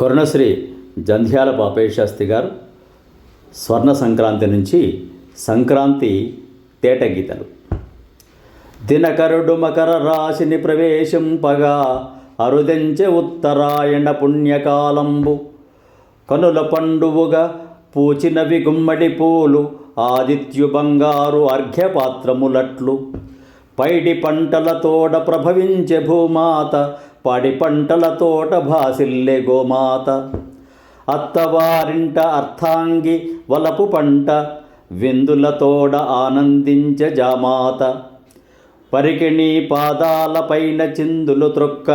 కరుణశ్రీ జంధ్యాల పాపయ్య శాస్త్రి గారు స్వర్ణ సంక్రాంతి నుంచి సంక్రాంతి తేటగీతలు. దినకరుడు మకర రాశిని ప్రవేశింపగా అరుదెంచె ఉత్తరాయణ పుణ్యకాలంబు కనుల పండువుగా పూచినవి గుమ్మడి పూలు ఆదిత్యు బంగారు అర్ఘ్యపాత్రములట్లు పైడి పంటల తోడ ప్రభవించే భూమాత పాడి పంటల తోట భాసిల్లె గోమాత అత్తవారింట అర్థాంగి వలపు పంట విందుల తోడ ఆనందించే జామాత పరికిణి పాదాలపైన చిందులు త్రొక్క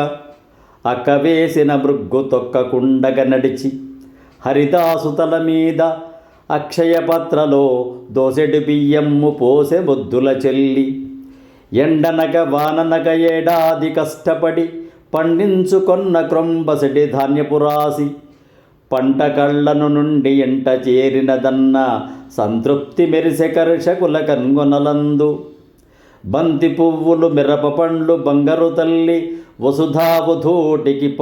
అక్క వేసిన మృగ్గు తొక్కకుండగ నడిచి హరిదాసుతల మీద అక్షయపత్రలో దోసెడు బియ్యమ్ము పోసె ముద్దుల చెల్లి ఎండనగ వాననగ ఏడాది కష్టపడి పండించుకొన్న క్రొంబసడి ధాన్యపురాసి పంట కళ్ళను నుండి ఎంట చేరినదన్న సంతృప్తి మెరిసె కర్షకుల కన్గొనలందు బంతి పువ్వులు మిరప పండ్లు బంగారు తల్లి వసుధావధూటికి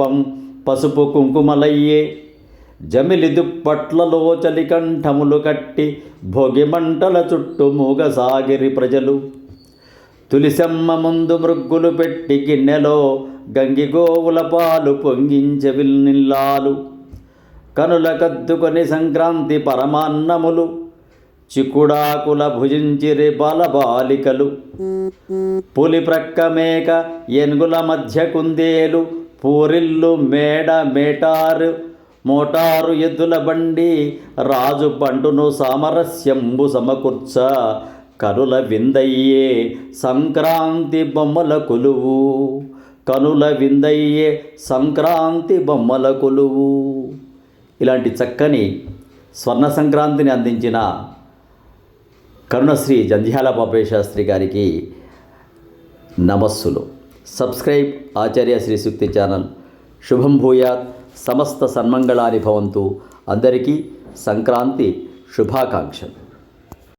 పసుపు కుంకుమలయ్యే జమిలి దుప్పట్లలో చలికంఠములు కట్టి భోగి మంటల చుట్టూ మూగసాగిరి ప్రజలు తులిసమ్మ ముందు మృగ్గులు పెట్టి గిన్నెలో గంగిగోవుల పాలు పొంగించె విల్నిల్లాలు కనుల కద్దుకొని సంక్రాంతి పరమాన్నములు చిక్కుడాకుల భుజించిరి బాలబాలికలు పులి ప్రక్క మేక ఏనుగుల మధ్య కుందేలు పూరిల్లు మేడ మేటారు మోటారు ఎద్దుల బండి రాజు పండును సామరస్యంబు సమకూర్చ కనుల విందయ్యే సంక్రాంతి బొమ్మల కొలువు కనుల విందయ్యే సంక్రాంతి బొమ్మల కొలువు. ఇలాంటి చక్కని స్వర్ణ సంక్రాంతిని అందించిన కరుణశ్రీ జంధ్యాల పాపయ్య శాస్త్రి గారికి నమస్సులు. సబ్స్క్రైబ్ ఆచార్య శ్రీ సూక్తి ఛానల్. శుభం భూయాత్. సమస్త సన్మంగళాని భవంతు. అందరికీ సంక్రాంతి శుభాకాంక్షలు.